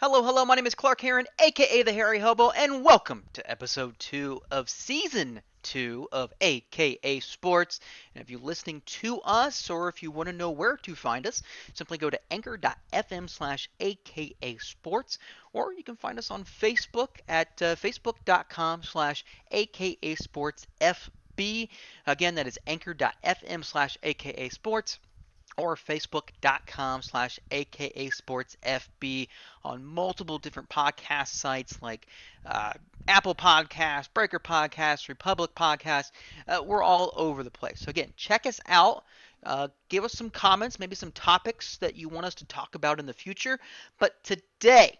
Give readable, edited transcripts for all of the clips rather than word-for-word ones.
Hello, hello, my name is Clark Heron, aka the Hairy Hobo, and welcome to episode 2 of season 2 of AKA Sports. And if you're listening to us, or if you want to know where to find us, simply go to anchor.fm slash AKA Sports, or you can find us on Facebook at facebook.com slash AKA Sports FB. Again, that is anchor.fm slash AKA Sports or facebook.com slash aka sports fb on multiple different podcast sites like uh, Apple Podcasts, Breaker Podcasts, Republic Podcasts. We're all over the place. So again, check us out. Give us some comments, maybe some topics that you want us to talk about in the future. But today,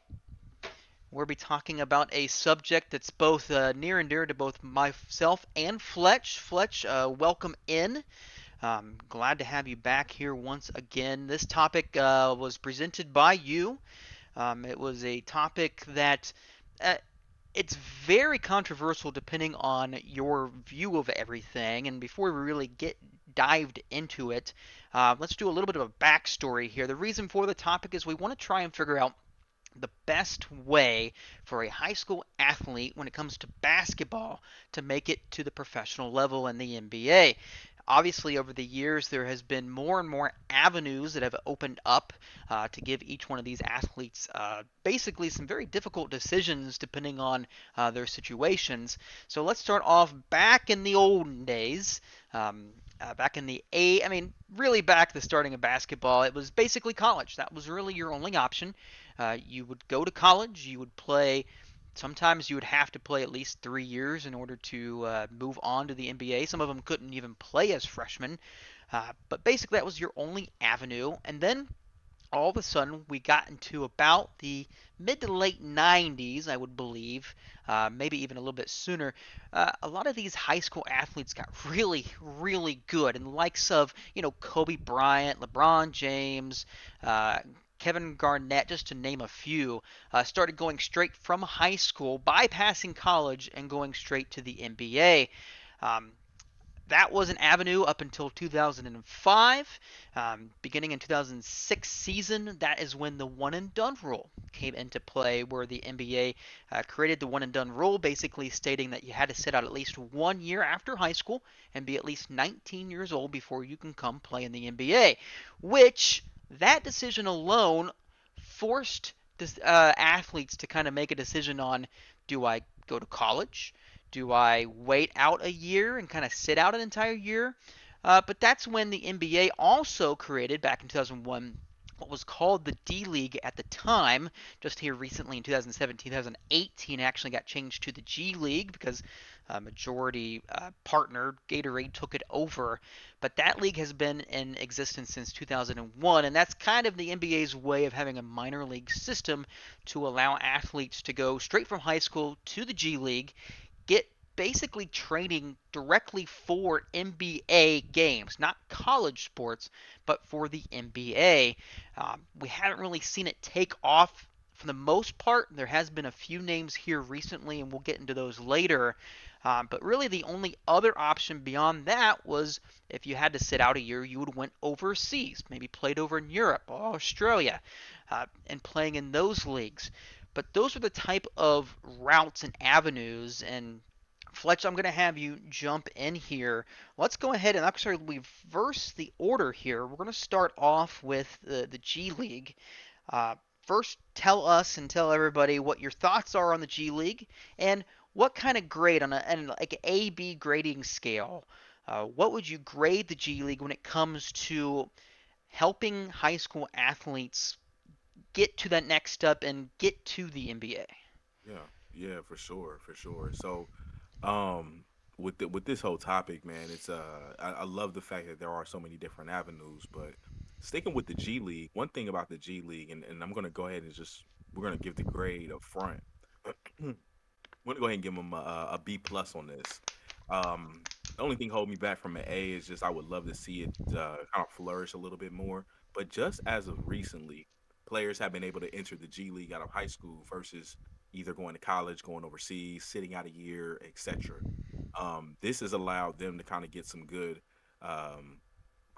we'll be talking about a subject that's both near and dear to both myself and Fletch. Fletch, welcome in. Glad to have you back here once again. This topic was presented by you. It was a topic that uh, it's very controversial depending on your view of everything. And before we really get dived into it, let's do a little bit of a backstory here. The reason for the topic is we want to try and figure out the best way for a high school athlete when it comes to basketball to make it to the professional level in the NBA. Obviously, over the years, there has been more and more avenues that have opened up to give each one of these athletes basically some very difficult decisions depending on their situations. So let's start off back in the olden days. Back in the I mean, really back to the starting of basketball, it was basically college. That was really your only option. You would go to college, you would play. Sometimes you would have to play at least 3 years in order to move on to the NBA. Some of them couldn't even play as freshmen. But basically, that was your only avenue. And then all of a sudden, we got into about the mid to late 90s, I would believe, maybe even a little bit sooner. A lot of these high school athletes got really, really good, and the likes of Kobe Bryant, LeBron James, Kevin Garnett, just to name a few, started going straight from high school, bypassing college, and going straight to the NBA. Um, that was an avenue up until 2005. Beginning in 2006 season, that is when the one and done rule came into play, where the NBA created the one and done rule, basically stating that you had to sit out at least 1 year after high school and be at least 19 years old before you can come play in the NBA. Which that decision alone forced athletes to kind of make a decision on: do I go to college? Do I wait out a year and kind of sit out an entire year? But that's when the NBA also created, back in 2001, what was called the D League at the time. Just here recently in 2017, 2018, it actually got changed to the G League because majority partner Gatorade took it over. But that league has been in existence since 2001, and that's kind of the NBA's way of having a minor league system to allow athletes to go straight from high school to the G League, get basically training directly for NBA games, not college sports, but for the NBA. We haven't really seen it take off for the most part. There has been a few names here recently, and we'll get into those later. But really, the only other option beyond that was if you had to sit out a year, you would went overseas, maybe played over in Europe or Australia, and playing in those leagues. But those are the type of routes and avenues. And Fletch, I'm going to have you jump in here. Let's go ahead and actually reverse the order here. We're going to start off with the G League. Uh, First, tell us and tell everybody what your thoughts are on the G League and what kind of grade on like A/B grading scale. What would you grade the G League when it comes to helping high school athletes get to that next step and get to the NBA? Yeah, yeah, for sure, for sure. So, um, with this whole topic, man, I love the fact that there are so many different avenues. But sticking with the G League, one thing about the G League, and I'm gonna go ahead and just we're gonna give the grade up front. I'm gonna go ahead and give them a B plus on this. The only thing holding me back from an A is just I would love to see it kind of flourish a little bit more. But just as of recently, players have been able to enter the G League out of high school versus either going to college, going overseas, sitting out a year, etc. This has allowed them to kind of get some good um,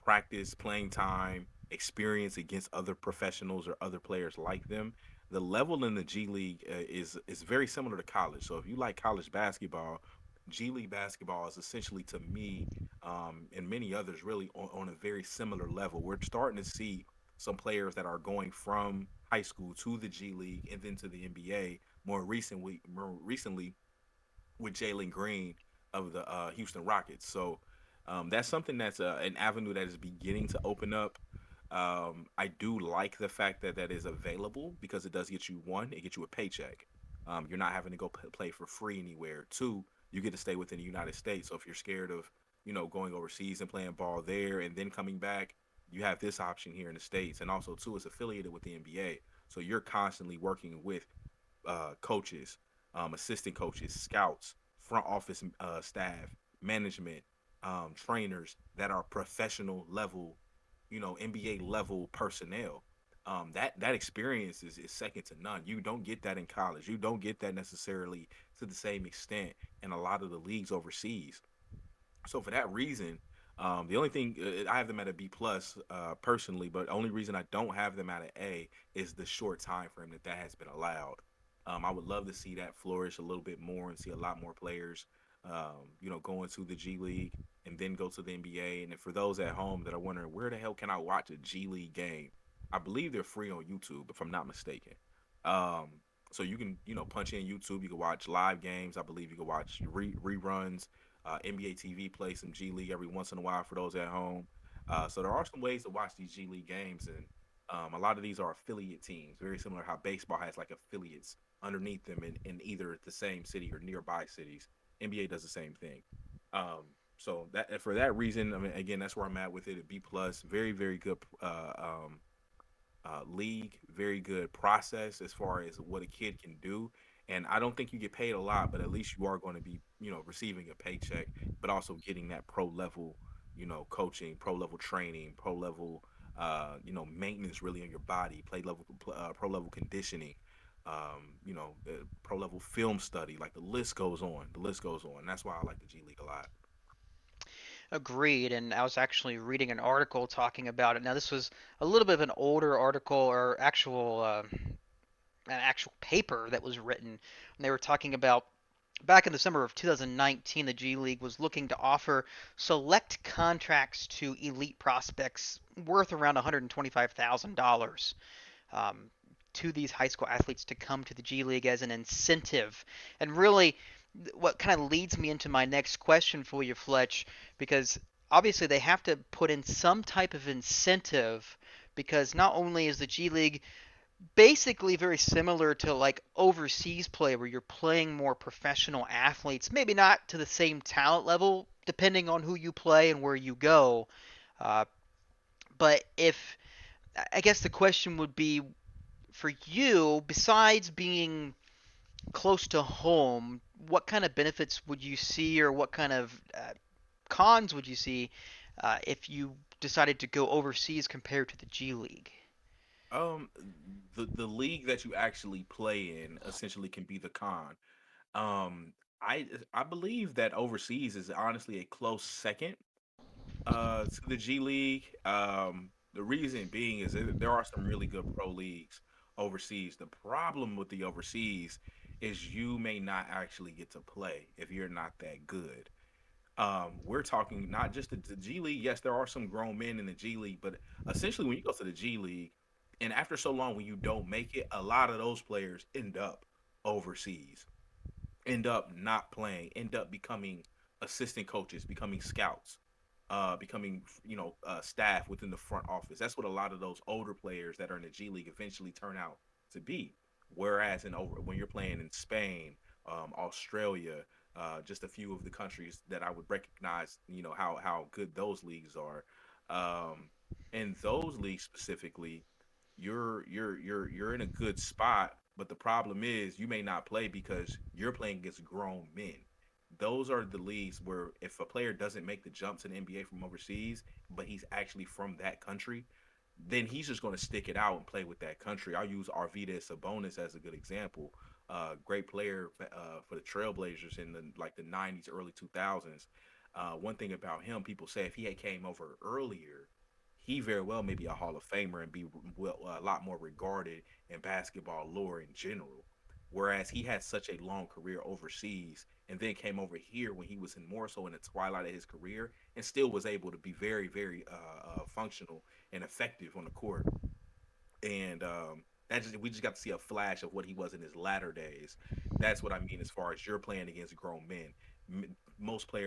practice, playing time, experience against other professionals or other players like them. The level in the G League is very similar to college. So if you like college basketball, G League basketball is essentially to me, and many others really on a very similar level. We're starting to see some players that are going from high school to the G League and then to the NBA more recently with Jalen Green of the Houston Rockets. So that's something that's an avenue that is beginning to open up. I do like the fact that that is available because it does get you one, it gets you a paycheck. You're not having to go play for free anywhere. Two, you get to stay within the United States. So if you're scared of, going overseas and playing ball there and then coming back, you have this option here in the States. And also, too, it's affiliated with the NBA. So you're constantly working with coaches, assistant coaches, scouts, front office staff, management, trainers that are professional level, NBA level personnel. That experience is second to none. You don't get that in college. You don't get that necessarily to the same extent in a lot of the leagues overseas. So for that reason, the only thing I have them at a B plus personally, but the only reason I don't have them at an A is the short time frame that has been allowed. I would love to see that flourish a little bit more and see a lot more players, go into the G League and then go to the NBA. And then for those at home that are wondering where the hell can I watch a G League game, I believe they're free on YouTube if I'm not mistaken. Um, so you can punch in YouTube. You can watch live games. I believe you can watch reruns. NBA TV plays some G League every once in a while for those at home. So there are some ways to watch these G League games, and a lot of these are affiliate teams, very similar to how baseball has like affiliates underneath them in either the same city or nearby cities. NBA does the same thing. So that for that reason, I mean, again, that's where I'm at with it. A B plus, very very good league, very good process as far as what a kid can do. And I don't think you get paid a lot, but at least you are going to be, receiving a paycheck, but also getting that pro level, coaching, pro level training, pro level, maintenance really on your body, pro level conditioning, pro level film study. Like the list goes on. The list goes on. That's why I like the G League a lot. Agreed, and I was actually reading an article talking about it. Now, this was a little bit of an older article or an actual paper that was written. And they were talking about back in the summer of 2019, the G League was looking to offer select contracts to elite prospects worth around $125,000 um, to these high school athletes to come to the G League as an incentive. And really, what kind of leads me into my next question for you, Fletch, because obviously they have to put in some type of incentive because not only is the G League basically very similar to like overseas play where you're playing more professional athletes, maybe not to the same talent level depending on who you play and where you go. Uh, but if I guess the question would be for you, besides being close to home, what kind of benefits would you see, or what kind of cons would you see if you decided to go overseas compared to the G League? Um, the league that you actually play in essentially can be the con. Um, I believe that overseas is honestly a close second to the G League. The reason being is that there are some really good pro leagues overseas. The problem with the overseas is you may not actually get to play if you're not that good. We're talking not just the G League. Yes, there are some grown men in the G League, but essentially when you go to the G League, and after so long when you don't make it, a lot of those players end up overseas, end up not playing, end up becoming assistant coaches, becoming scouts, becoming staff within the front office. That's what a lot of those older players that are in the G League eventually turn out to be. Whereas when you're playing in Spain, Australia, just a few of the countries that I would recognize, how good those leagues are. Um, in those leagues specifically, you're in a good spot, but the problem is you may not play because you're playing against grown men. Those are the leagues where if a player doesn't make the jump to the NBA from overseas, but he's actually from that country, then he's just going to stick it out and play with that country. I'll use Arvidas Sabonis as a good example. Great player for the Trailblazers in the '90s, early 2000s. One thing about him, people say if he had came over earlier, he very well may be a Hall of Famer and be well, a lot more regarded in basketball lore in general. Whereas he had such a long career overseas and then came over here when he was in more so in the twilight of his career and still was able to be very, very functional and effective on the court. And we just got to see a flash of what he was in his latter days. That's what I mean as far as you're playing against grown men.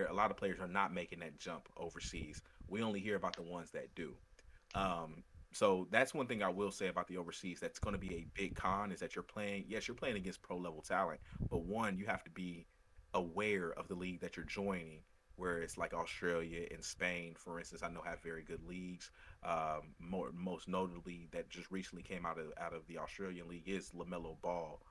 A lot of players are not making that jump overseas. We only hear about the ones that do. Um, so that's one thing I will say about the overseas. That's going to be a big con is that you're playing. Yes, you're playing against pro level talent, but one, you have to be aware of the league that you're joining. Where it's like Australia and Spain, for instance, I know have very good leagues. Most notably, that just recently came out of the Australian league is Lamelo Ball,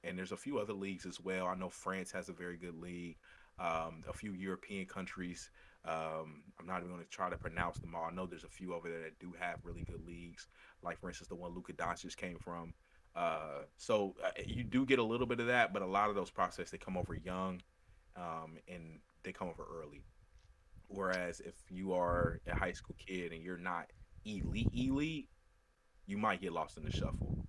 and there's a few other leagues as well. I know France has a very good league. A few European countries, I'm not even going to try to pronounce them all. I know there's a few over there that do have really good leagues, like for instance the one Luka Doncic came from. So you do get a little bit of that, but a lot of those prospects they come over young, and they come over early. Whereas if you are a high school kid and you're not elite, you might get lost in the shuffle.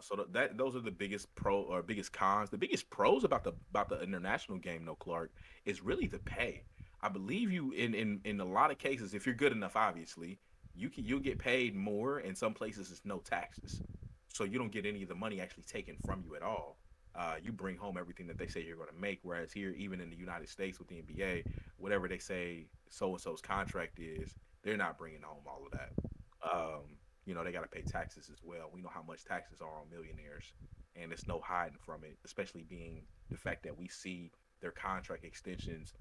So those are the biggest pro or biggest cons. The biggest pros about the international game, though, Clark, is really the pay. I believe you in a lot of cases, if you're good enough, obviously, you'll get paid more. In some places, it's no taxes, so you don't get any of the money actually taken from you at all. You bring home everything that they say you're going to make. Whereas here, even in the United States with the NBA, whatever they say so and so's contract is, they're not bringing home all of that. They got to pay taxes as well. We know how much taxes are on millionaires, and there's no hiding from it, especially being the fact that we see their contract extensions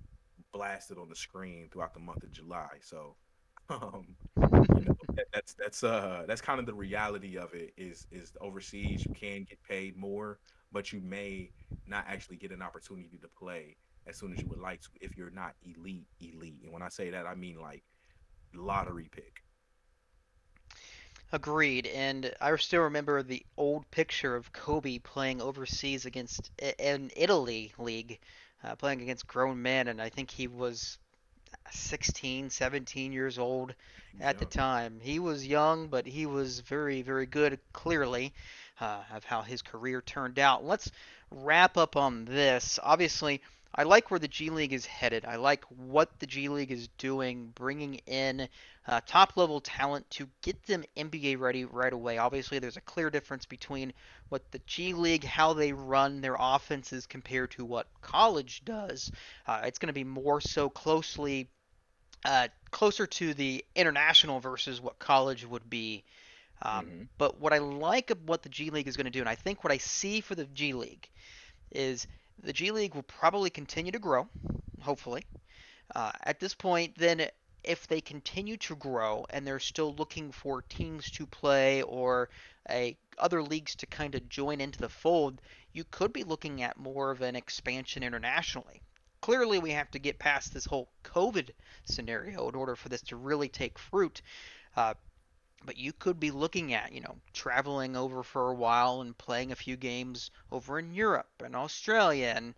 blasted on the screen throughout the month of July. So, um, that's kind of the reality of it. Is overseas you can get paid more, but you may not actually get an opportunity to play as soon as you would like to if you're not elite. And when I say that, I mean like lottery pick. Agreed. And I still remember the old picture of Kobe playing overseas against an Italy league, playing against grown men, and I think he was 16, 17 years old He was at the young. time. He was young, but he was very, very good, clearly, of how his career turned out. Let's wrap up on this. Obviously, I like where the G League is headed. I like what the G League is doing, bringing in top level talent to get them NBA ready right away. Obviously, there's a clear difference between what the G League, how they run their offenses compared to what college does. It's going to be more so closer to the international versus what college would be. Hmm. But what I like of what the G League is going to do, and I think what I see for the G League, is the G League will probably continue to grow, hopefully. At this point, then if they continue to grow and they're still looking for teams to play or other leagues to kind of join into the fold, you could be looking at more of an expansion internationally. Clearly, we have to get past this whole COVID scenario in order for this to really take fruit. Uh, but you could be looking at, traveling over for a while and playing a few games over in Europe and Australia, and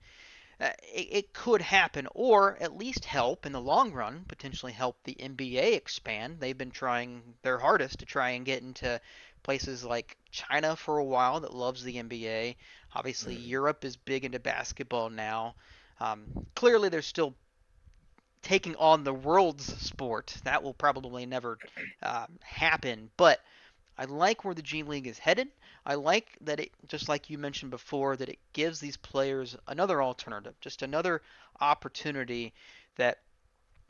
it could happen, or at least help in the long run, potentially help the NBA expand. They've been trying their hardest to try and get into places like China for a while that loves the NBA. Obviously, Hmm. Europe is big into basketball now. Clearly, they're still taking on the world's sport. That will probably never happen, but I like where the G League is headed. I like that it, just like you mentioned before, that it gives these players another alternative, just another opportunity that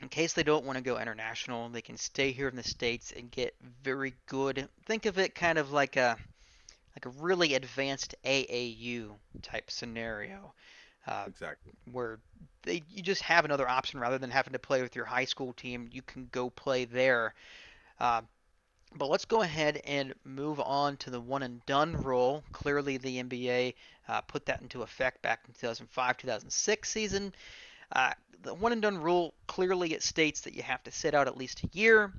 in case they don't want to go international, they can stay here in the States and get very good. Think of it kind of like a really advanced AAU type scenario, uh, Exactly. where you just have another option rather than having to play with your high school team. You can go play there. Uh, but let's go ahead and move on to the one and done rule. Clearly, the NBA put that into effect back in 2005 2006 season. Uh, the one and done rule clearly it states that you have to sit out at least a year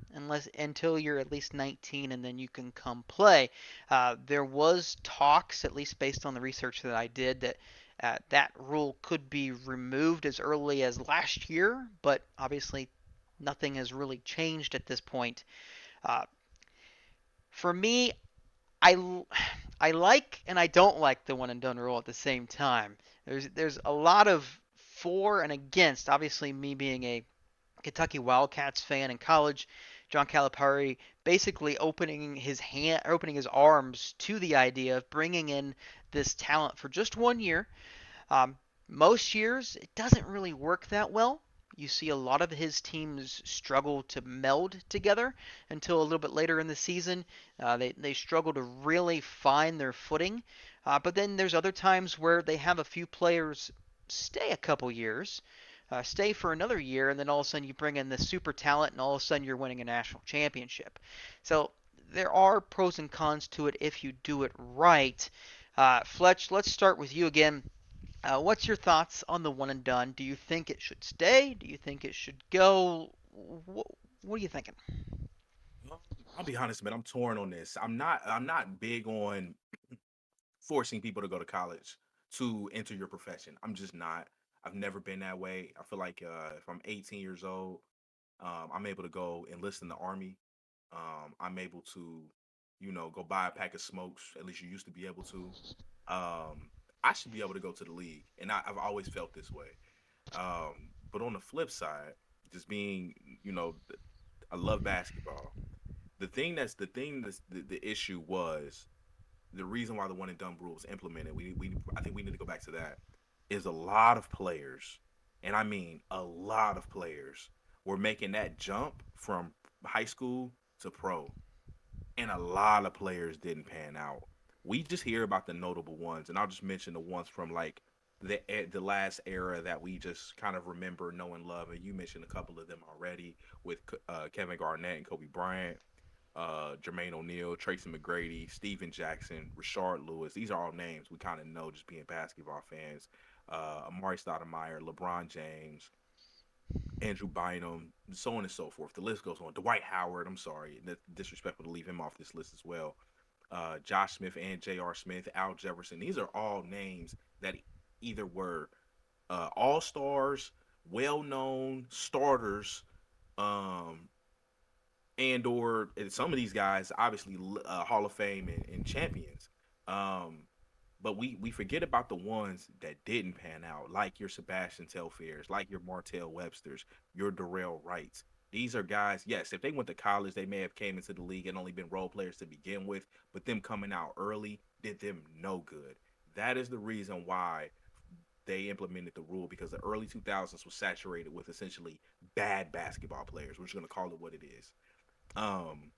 until you're at least 19 and then you can come play. There was talks, at least based on the research that I did, that that rule could be removed as early as last year, but obviously Nothing has really changed at this point. Uh, for me, I I like and I don't like the one and done rule at the same time. There's a lot of for and against. Obviously, me being a Kentucky Wildcats fan in college, John Calipari basically opening his arms to the idea of bringing in this talent for just 1 year. Um, Most years, it doesn't really work that well. You see a lot of his teams struggle to meld together until a little bit later in the season. They struggle to really find their footing. But then there's other times where they have a few players stay a couple years, stay for another year, and then all of a sudden you bring in the super talent, and all of a sudden you're winning a national championship. So there are pros and cons to it if you do it right. Fletch, let's start with you again. What's your thoughts on the one and done? Do you think it should stay? Do you think it should go? What are you thinking? Um, I'll be honest, man. I'm torn on this. I'm not big on forcing people to go to college to enter your profession. I'm just not. I've never been that way. I feel like if I'm 18 years old, I'm able to go enlist in the army. I'm able to, go buy a pack of smokes. At least you used to be able to. I should be able to go to the league, and I've always felt this way. But on the flip side, just being, you know, th- I love basketball. The issue was the reason why the one and done rule was implemented. We I think we need to go back to that. Is a lot of players, and I mean a lot of players, were making that jump from high school to pro, and a lot of players didn't pan out. We just hear about the notable ones, and I'll just mention the ones from like the last era that we just kind of remember, know, and love. And you mentioned a couple of them already with Kevin Garnett and Kobe Bryant, Jermaine O'Neal, Tracy McGrady, Steven Jackson, Rashard Lewis. These are all names we kind of know just being basketball fans. Amari Stoudemire, LeBron James, Andrew Bynum, so on and so forth. The list goes on. Dwight Howard, I'm sorry, that's disrespectful to leave him off this list as well. Josh Smith and J.R. Smith, Al Jefferson. These are all names that either were all stars, well known starters, um, and some of these guys obviously Hall of Fame and champions. Um, but we forget about the ones that didn't pan out, like your Sebastian Telfairs, like your Martell Websters, your Darrell Wrights. These are guys, yes, if they went to college, they may have came into the league and only been role players to begin with, but them coming out early did them no good. That is the reason why they implemented the rule, because the early 2000s was saturated with essentially bad basketball players. We're just going to call it what it is. Um,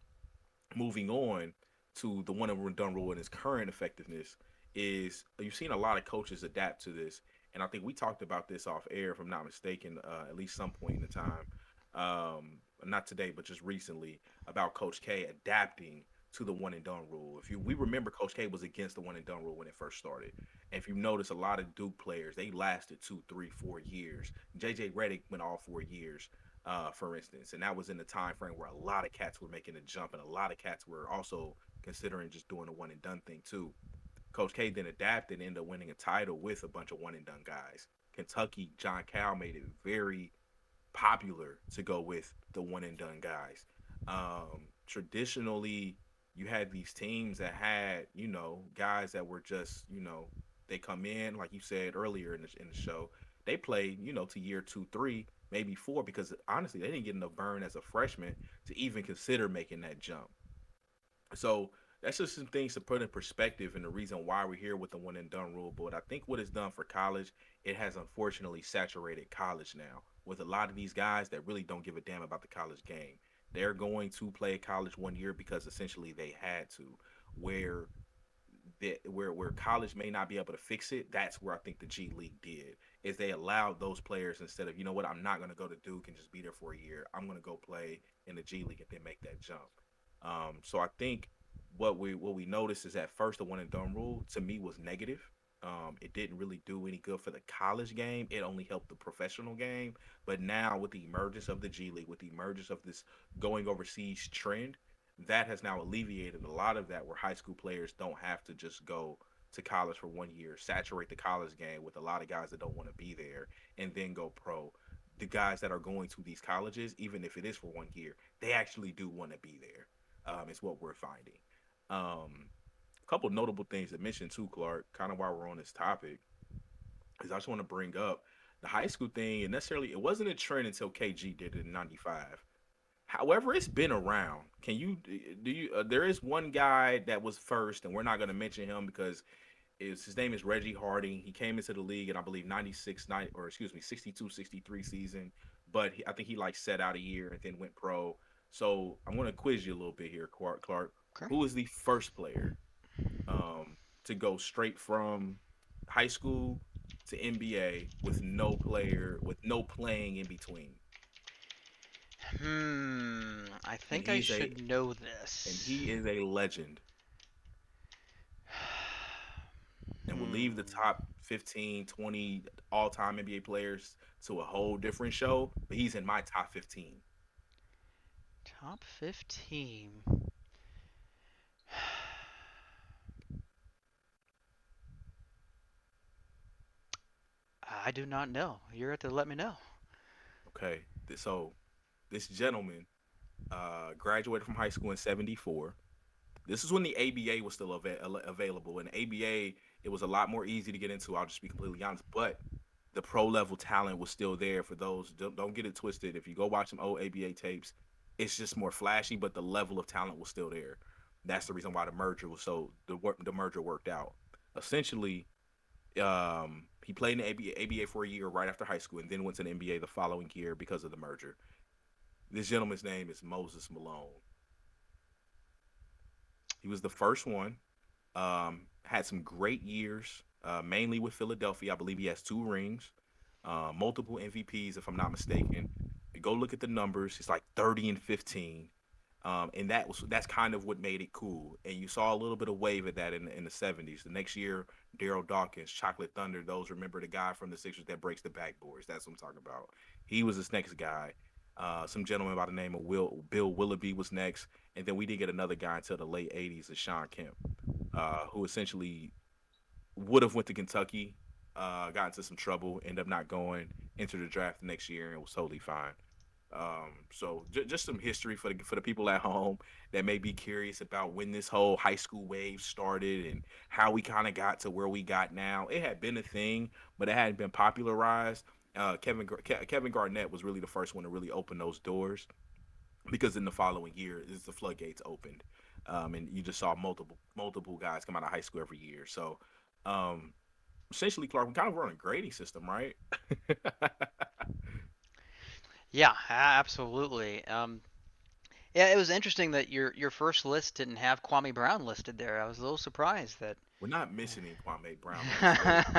Moving on to the one and done rule and its current effectiveness is you've seen a lot of coaches adapt to this, and I think we talked about this off air, if I'm not mistaken, at least some point in the time, not today, but just recently, about Coach K adapting to the one and done rule. If you we remember, Coach K was against the one and done rule when it first started, and if you notice, a lot of Duke players they lasted 2, 3, 4 years. JJ Redick went all 4 years, for instance, and that was in the time frame where a lot of cats were making a jump, and a lot of cats were also considering just doing a one and done thing too. Coach K then adapted and ended up winning a title with a bunch of one and done guys. Kentucky, John Cal made it very popular to go with the one and done guys. Traditionally, you had these teams that had, guys that were just, they come in, like you said earlier in the show, they play, to year 2, 3, maybe 4, because honestly, they didn't get enough burn as a freshman to even consider making that jump. So that's just some things to put in perspective and the reason why we're here with the one and done rule. But I think what it's done for college, it has unfortunately saturated college now with a lot of these guys that really don't give a damn about the college game. They're going to play college 1 year because essentially they had to. Where where college may not be able to fix it, that's where I think the G League did. Is they allowed those players, instead of, what, I'm not going to go to Duke and just be there for a year. I'm going to go play in the G League and then make that jump. So I think what we noticed is, at first, the one and done rule to me was negative. It didn't really do any good for the college game. It only helped the professional game. But now, with the emergence of the G League, with the emergence of this going overseas trend, that has now alleviated a lot of that, where high school players don't have to just go to college for 1 year, saturate the college game with a lot of guys that don't want to be there, and then go pro. the guys that are going to these colleges, even if it is for 1 year, they actually do want to be there. Is what we're finding. A couple notable things to mention too, Clark. Kind of while we're on this topic, is I just want to bring up the high school thing, and necessarily it wasn't a trend until KG did it in '95. However, it's been around. Can you do you? There is one guy that was first, and we're not going to mention him because his name is Reggie Hardy. He came into the league in I believe 96, 90, or excuse me, 62, 63 season. But I think he like set out a year and then went pro. So I'm going to quiz you a little bit here, Clark. Clark, Okay. who was the first player to go straight from high school to NBA with no playing in between? I And think I should know this. he is a legend and will leave the Hmm. top 15, 20 all-time NBA players to a whole different show, but he's in my top 15. Top 15. I do not know. You're at to let me know. Okay. So this gentleman graduated from high school in 74. This is when the ABA was still available. And ABA, it was a lot more easy to get into. I'll just be completely honest. But the pro level talent was still there for those. Don't get it twisted. If you go watch some old ABA tapes, it's just more flashy, but the level of talent was still there. That's the reason why the merger worked out. Essentially, he played in the ABA for a year right after high school, and then went to the NBA the following year because of the merger. This gentleman's name is Moses Malone. He was the first one. Had some great years, mainly with Philadelphia. I believe he has 2 rings, multiple MVPs, if I'm not mistaken. Go look at the numbers. It's like 30 and 15. And that's kind of what made it cool. And you saw a little bit of wave at that in the '70s. The next year, Daryl Dawkins, Chocolate Thunder. Those remember the guy from the Sixers that breaks the backboards. That's what I'm talking about. He was this next guy. Some gentleman by the name of Bill Willoughby was next, and then we did get another guy until the late '80s, is Sean Kemp, who essentially would have went to Kentucky, got into some trouble, ended up not going, entered the draft the next year, and was totally fine. Just some history for the people at home that may be curious about when this whole high school wave started and how we kind of got to where we got now. It had been a thing, but it hadn't been popularized. Kevin Garnett was really the first one to really open those doors because in the following year, is the floodgates opened, and you just saw multiple guys come out of high school every year. So, um, essentially, Clark, we kind of run a grading system, right? Yeah, absolutely. Yeah, it was interesting that your first list didn't have Kwame Brown listed there. I was a little surprised that. We're not mentioning Kwame Brown on this list.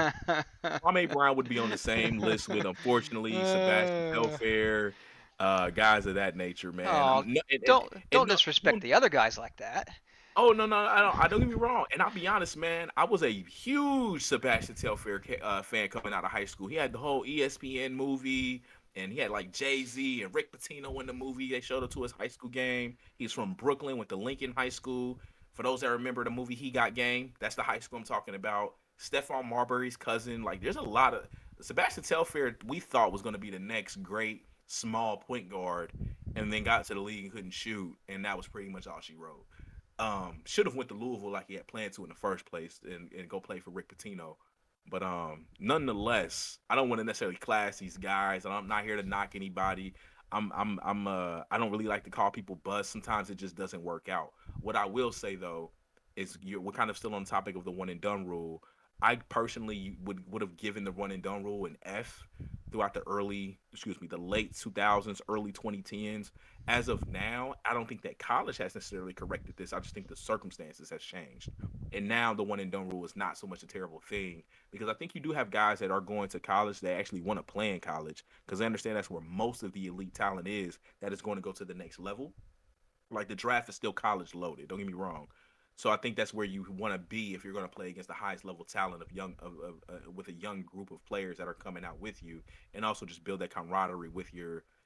Kwame Brown would be on the same list with, unfortunately, Sebastian uh, Telfair, guys of that nature, man. oh, No, and don't no, disrespect no, the other guys like that. oh no, no, I don't. I don't get me wrong. And I'll be honest, man. I was a huge Sebastian Telfair fan coming out of high school. He had the whole ESPN movie, and he had like Jay Z and Rick Pitino in the movie. They showed up to his high school game. He's from Brooklyn, went to Lincoln High School. For those that remember the movie He Got Game, that's the high school I'm talking about. Stephon Marbury's cousin. Like, there's a lot of Sebastian Telfair. We thought was going to be the next great small point guard, and then got to the league and couldn't shoot, and that was pretty much all she wrote. Should have went to Louisville like he had planned to in the first place, and go play for Rick Pitino. But nonetheless, I don't want to necessarily class these guys, and I'm not here to knock anybody. I don't really like to call people bust. Sometimes it just doesn't work out. What I will say though is we're kind of still on the topic of the one and done rule. I personally would have given the one and done rule an F throughout the late 2000s, early 2010s. As of now, I don't think that college has necessarily corrected this. I just think the circumstances has changed. And now the one and done rule is not so much a terrible thing because I think you do have guys that are going to college that actually want to play in college because I understand that's where most of the elite talent is that is going to go to the next level. Like, the draft is still college loaded. Don't get me wrong. So I think that's where you want to be if you're going to play against the highest level talent with a young group of players that are coming out with you, and also just build that camaraderie with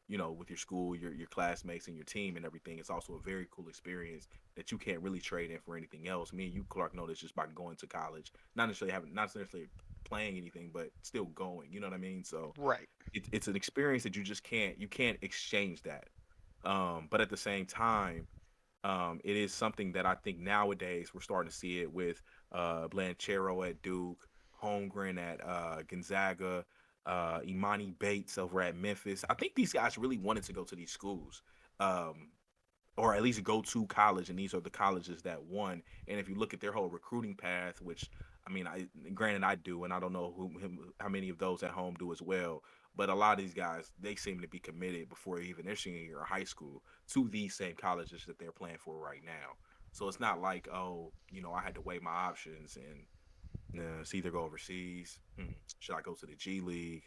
with your school, your classmates, and your team and everything. It's also a very cool experience that you can't really trade in for anything else. Me and you, Clark, know this just by going to college, not necessarily playing anything, but still going. You know what I mean? So Right. it's an experience that you can't exchange that. But at the same time, it is something that I think nowadays we're starting to see it with Blanchero at Duke, Holmgren at Gonzaga, Imani Bates over at Memphis. I think these guys really wanted to go to these schools. Um, or at least go to college, and these are the colleges that won. And if you look at their whole recruiting path, which I mean, I granted I do, and I don't know how many of those at home do as well. But a lot of these guys, they seem to be committed before even their senior year of high school to these same colleges that they're playing for right now. So it's not like, oh, I had to weigh my options and see either go overseas. Should I go to the G League?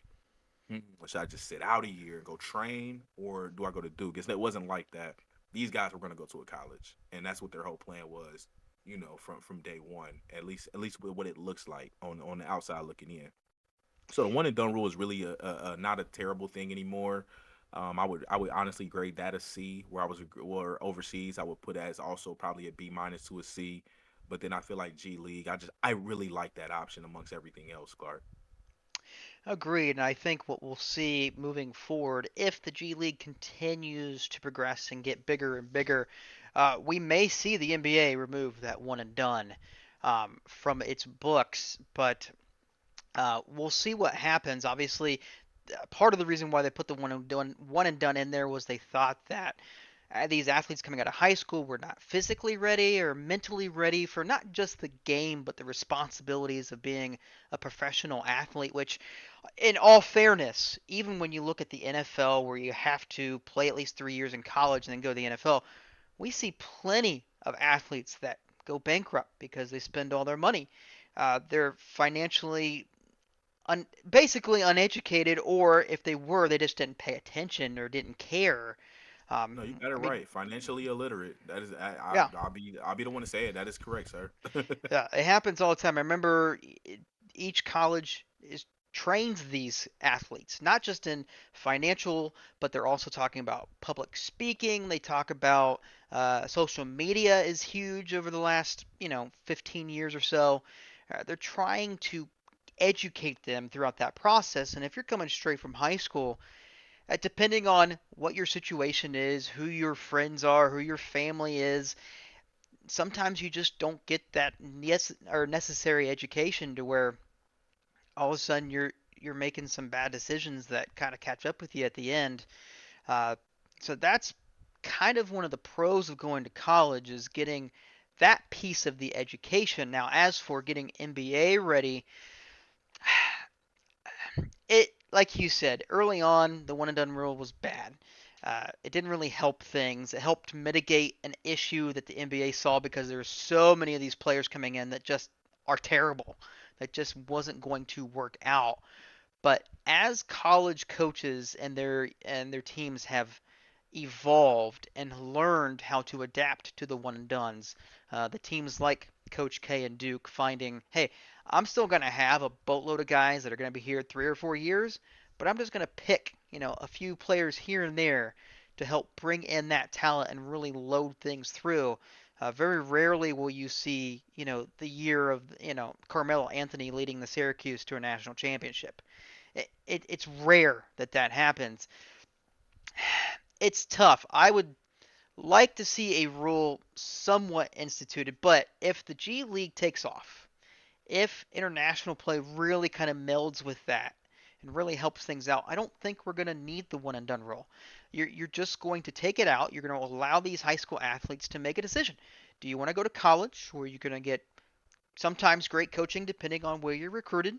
Or should I just sit out a year and go train, or do I go to Duke? It wasn't like that. These guys were going to go to a college, and that's what their whole plan was. From day one, at least with what it looks like on the outside looking in. So the one and done rule is really a not a terrible thing anymore. I would honestly grade that a C. Where I was or overseas, I would put as also probably a B minus to a C. But then I feel like G League, I really like that option amongst everything else, Clark. Agreed, and I think what we'll see moving forward, if the G League continues to progress and get bigger and bigger, we may see the NBA remove that one and done from its books. But we'll see what happens. Obviously, part of the reason why they put the one and done in there was they thought that these athletes coming out of high school were not physically ready or mentally ready for not just the game but the responsibilities of being a professional athlete, which in all fairness, even when you look at the NFL where you have to play at least 3 years in college and then go to the NFL, we see plenty of athletes that go bankrupt because they spend all their money. They're financially basically uneducated, or if they were, they just didn't pay attention or didn't care. No, you got it I mean, right. Financially illiterate. That is, yeah, I'll be the one to say it. That is correct, sir. yeah, it happens all the time. I remember each college is trains these athletes, not just in financial, but they're also talking about public speaking. They talk about social media is huge over the last 15 years or so. They're trying to educate them throughout that process. And if you're coming straight from high school, depending on what your situation is, who your friends are, who your family is, sometimes you just don't get that yes or necessary education to where all of a sudden you're making some bad decisions that kind of catch up with you at the end. Uh, so that's kind of one of the pros of going to college is getting that piece of the education. Now, as for getting NBA ready, it like you said early on, the one and done rule was bad. It didn't really help things. It helped mitigate an issue that the NBA saw because there's so many of these players coming in that just are terrible. That just wasn't going to work out. But as college coaches and their teams have evolved and learned how to adapt to the one and dones, the teams like Coach K and Duke finding, hey, I'm still going to have a boatload of guys that are going to be here 3 or 4 years, but I'm just going to pick a few players here and there to help bring in that talent and really load things through. Very rarely will you see, the year of, Carmelo Anthony leading the Syracuse to a national championship. It's rare that that happens. It's tough. I would like to see a rule somewhat instituted, but if the G League takes off, if international play really kind of melds with that and really helps things out, I don't think we're going to need the one and done rule. You're just going to take it out. You're going to allow these high school athletes to make a decision. Do you want to go to college where you're going to get sometimes great coaching depending on where you're recruited,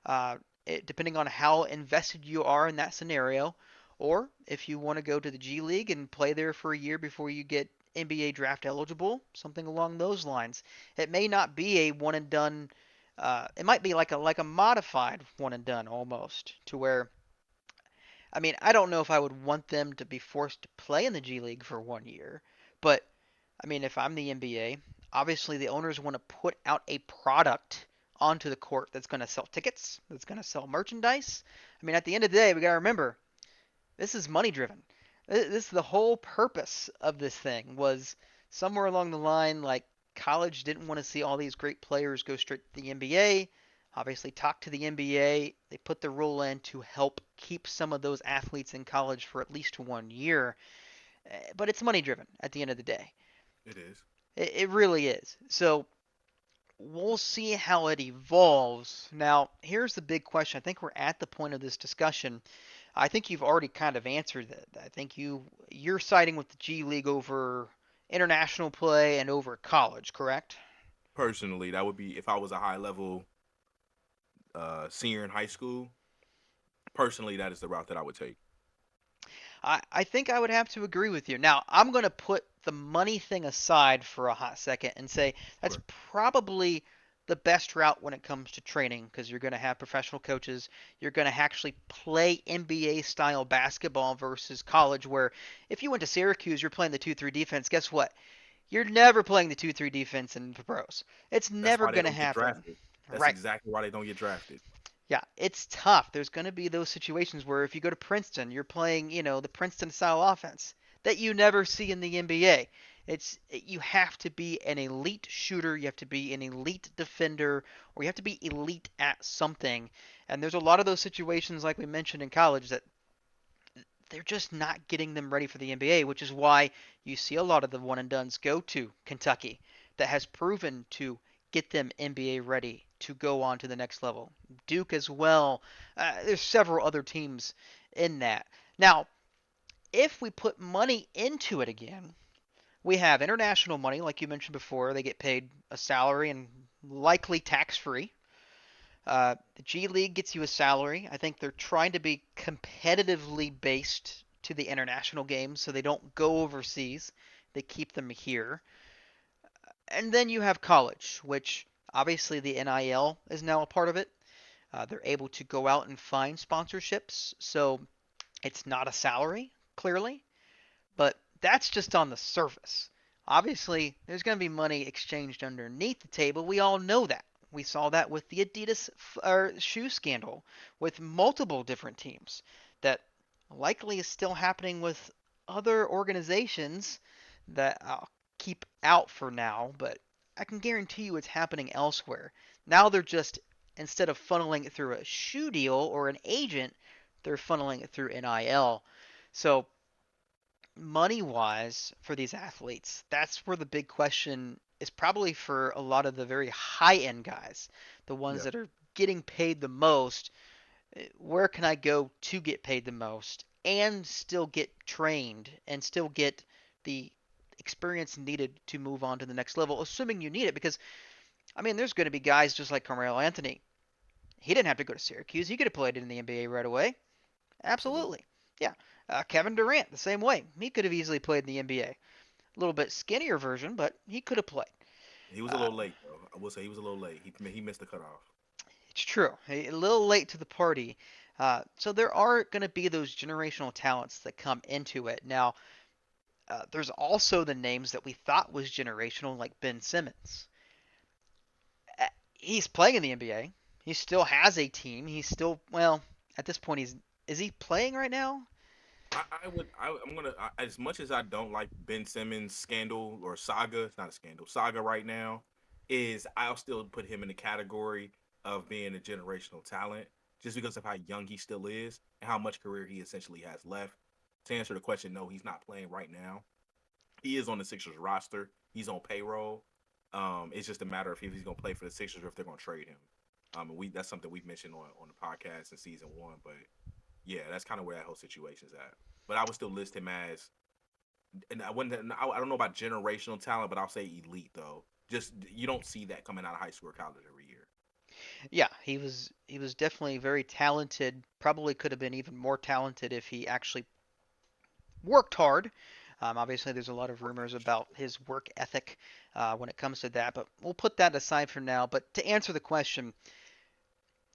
uh, depending on how invested you are in that scenario, or if you want to go to the G League and play there for a year before you get NBA draft eligible, something along those lines. It may not be a one and done. It might be like a modified one and done almost, to where I mean I don't know if I would want them to be forced to play in the G League for 1 year, but I mean, if I'm the NBA, obviously the owners want to put out a product onto the court that's going to sell tickets, that's going to sell merchandise. I mean, at the end of the day, we got to remember this is money driven. This is the whole purpose of this thing was somewhere along the line, like college didn't want to see all these great players go straight to the NBA. obviously talked to the NBA. They put the rule in to help keep some of those athletes in college for at least 1 year. But it's money driven at the end of the day. It is. It really is. So we'll see how it evolves. Now, here's the big question. I think we're at the point of this discussion. I think you've already kind of answered it. I think you're siding with the G League over international play and over college, correct? Personally, that would be if I was a high level senior in high school. Personally, that is the route that I would take. I think I would have to agree with you. Now, I'm going to put the money thing aside for a hot second and say that's Right. probably the best route when it comes to training because you're going to have professional coaches. You're going to actually play NBA style basketball versus college, where if you went to Syracuse, you're playing the 2-3 defense. Guess what? You're never playing the 2-3 defense in the pros. It's That's never why they going to don't get happen. drafted. That's Right. exactly why they don't get drafted. Yeah, it's tough. There's going to be those situations where if you go to Princeton, you're playing, the Princeton style offense that you never see in the NBA. You have to be an elite shooter, you have to be an elite defender, or you have to be elite at something. And there's a lot of those situations like we mentioned in college that they're just not getting them ready for the NBA, which is why you see a lot of the one and dones go to Kentucky that has proven to get them NBA ready to go on to the next level. Duke as well. There's several other teams in that. Now, if we put money into it again, we have international money, like you mentioned before. They get paid a salary and likely tax free. The G League gets you a salary. I think they're trying to be competitively based to the international games, so they don't go overseas. They keep them here. And then you have college, which obviously the NIL is now a part of it. They're able to go out and find sponsorships, so it's not a salary, clearly, but that's just on the surface. Obviously, there's going to be money exchanged underneath the table. We all know that. We saw that with the Adidas shoe scandal with multiple different teams that likely is still happening with other organizations that I'll keep out for now, but I can guarantee you it's happening elsewhere. Now they're just, instead of funneling it through a shoe deal or an agent, they're funneling it through NIL. So money wise for these athletes, that's where the big question is probably for a lot of the very high end guys, the ones Yeah. that are getting paid the most. Where can I go to get paid the most and still get trained and still get the experience needed to move on to the next level, assuming you need it? Because, I mean, there's going to be guys just like Carmelo Anthony. He didn't have to go to Syracuse. He could have played in the NBA right away. Absolutely. Absolutely. Yeah. Kevin Durant, the same way. He could have easily played in the NBA. A little bit skinnier version, but he could have played. He was a Uh, little late though. I will say he was a little late. He missed the cutoff. it's true. A little late to the party. So there are going to be those generational talents that come into it. Now, there's also the names that we thought was generational, like Ben Simmons. He's playing in the NBA. He still has a team. He's still, well, at this point, is he playing right now? I would. I'm gonna. As much as I don't like Ben Simmons scandal or saga, it's not a scandal. Saga right now is I'll still put him in the category of being a generational talent, just because of how young he still is and how much career he essentially has left. To answer the question, no, he's not playing right now. He is on the Sixers roster. He's on payroll. It's just a matter of if he's going to play for the Sixers or if they're going to trade him. We that's something we've mentioned on the podcast in season one. But yeah, that's kind of where that whole situation's at. But I would still list him as, and I wouldn't. I don't know about generational talent, but I'll say elite though. Just you don't see that coming out of high school or college every year. Yeah, he was definitely very talented. Probably could have been even more talented if he actually worked hard. Obviously, there's a lot of Work rumors ethic about showed. his work ethic when it comes to that, but we'll put that aside for now. But to answer the question,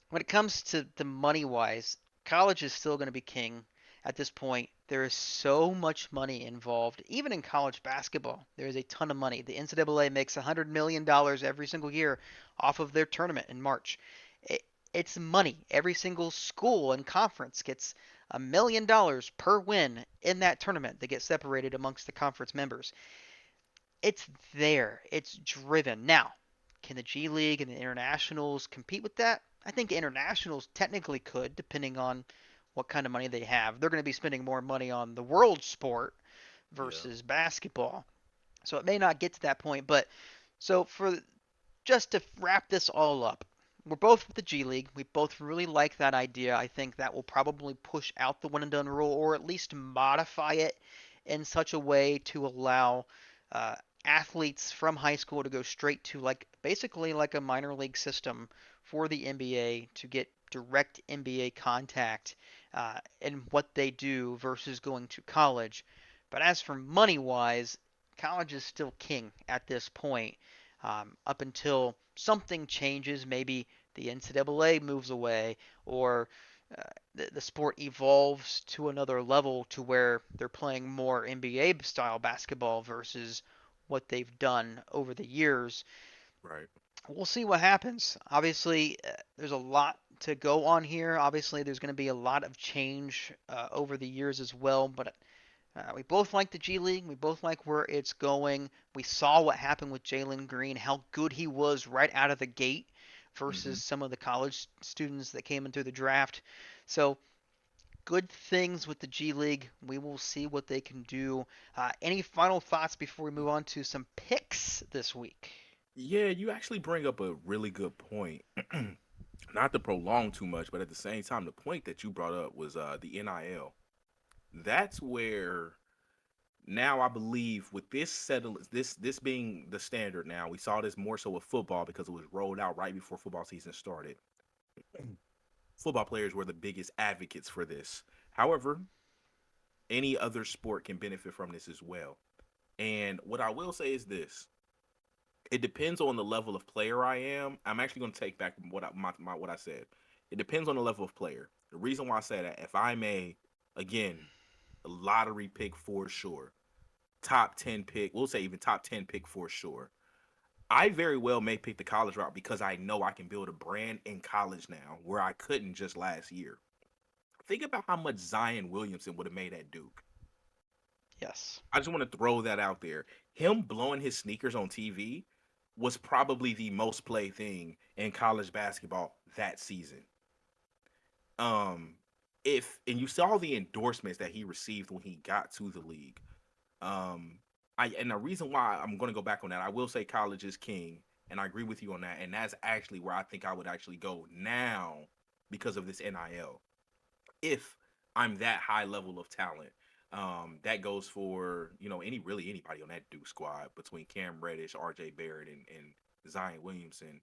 when it comes to the money wise, college is still going to be king at this point. There is so much money involved, even in college basketball. There is a ton of money. The NCAA makes $100 million every single year off of their tournament in March. It, it's money. Every single school and conference gets $1 million per win in that tournament that gets separated amongst the conference members. It's there. It's driven. Now, can the G League and the internationals compete with that? I think internationals technically could, depending on what kind of money they have. They're going to be spending more money on the world sport Yeah. versus basketball. So it may not get to that point, but so for just to wrap this all up, we're both with the G League. We both really like that idea. I think that will probably push out the one and done rule, or at least modify it in such a way to allow uh, athletes from high school to go straight to like basically like a minor league system for the NBA to get direct NBA contact in what they do versus going to college. But as for money wise, college is still king at this point up until something changes. Maybe the NCAA moves away, or the sport evolves to another level to where they're playing more NBA style basketball versus what they've done over the years. Right. We'll see what happens. Obviously, there's a lot to go on here. Obviously, there's going to be a lot of change over the years as well, but we both like the G League. We both like where it's going. We saw what happened with Jalen Green, how good he was right out of the gate Hmm. versus some of the college students that came in through the draft. So, good things with the G League. We will see what they can do. Any final thoughts before we move on to some picks this week? Yeah, you actually bring up a really good point. Not to prolong too much, but at the same time, the point that you brought up was the NIL. That's where now I believe with this settle this being the standard now, we saw this more so with football because it was rolled out right before football season started. Football players were the biggest advocates for this. However, any other sport can benefit from this as well. And what I will say is this: it depends on the level of player I am. I'm actually going to take back what I said. It depends on the level of player. The reason why I say that, if I'm again a lottery pick for sure, top 10 pick, we'll say even top 10 pick for sure. I very well may pick the college route because I know I can build a brand in college now where I couldn't just last year. Think about how much Zion Williamson would have made at Duke. Yes. I just want to throw that out there. Him blowing his sneakers on TV was probably the most played thing in college basketball that season. Um, if and you saw the endorsements that he received when he got to the league. Um, and the reason why I'm going to go back on that, I will say college is king, and I agree with you on that. And that's actually where I think I would actually go now because of this NIL. If I'm that high level of talent. That goes for anybody on that Duke squad between Cam Reddish, R.J. Barrett, and Zion Williamson.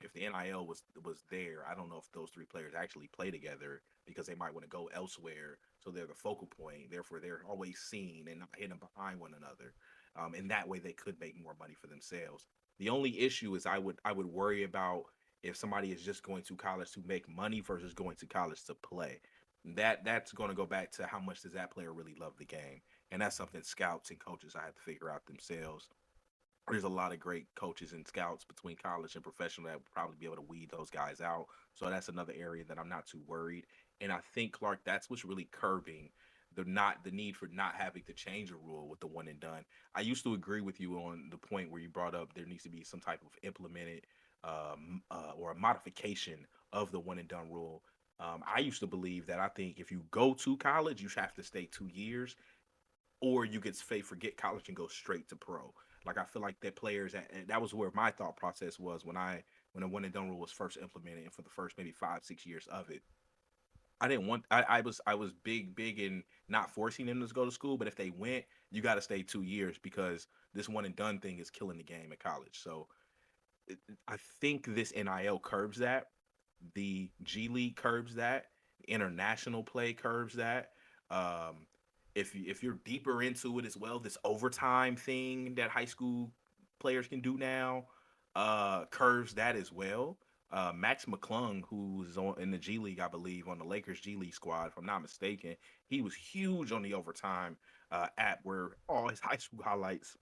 If the NIL was there, I don't know if those three players actually play together because they might want to go elsewhere. So they're the focal point. Therefore, they're always seen and not hidden behind one another. And that way, they could make more money for themselves. The only issue is I would worry about if somebody is just going to college to make money versus going to college to play. That's going to go back to how much does that player really love the game, and that's something scouts and coaches I have to figure out themselves. There's a lot of great coaches and scouts between college and professional that would probably be able to weed those guys out. So that's another area that I'm not too worried. And I think, Clark, that's what's really curbing the need for not having to change a rule with the one and done. I used to agree with you on the point where you brought up there needs to be some type of implemented or a modification of the one and done rule. I used to believe that I think if you go to college, you have to stay 2 years, or you could forget college and go straight to pro. Like I feel like that players and that was where my thought process was when the one and done rule was first implemented, and for the first maybe 5 6 years of it. I didn't want. I was big in not forcing them to go to school, but if they went, you got to stay 2 years because this one and done thing is killing the game at college. So I think this NIL curbs that. The G League curbs that. International play curbs that. Um, if you're deeper into it as well, this overtime thing that high school players can do now curves that as well. Max Mcclung, who's in the G League, I believe, on the Lakers G League squad, if I'm not mistaken, he was huge on the overtime app where all his high school highlights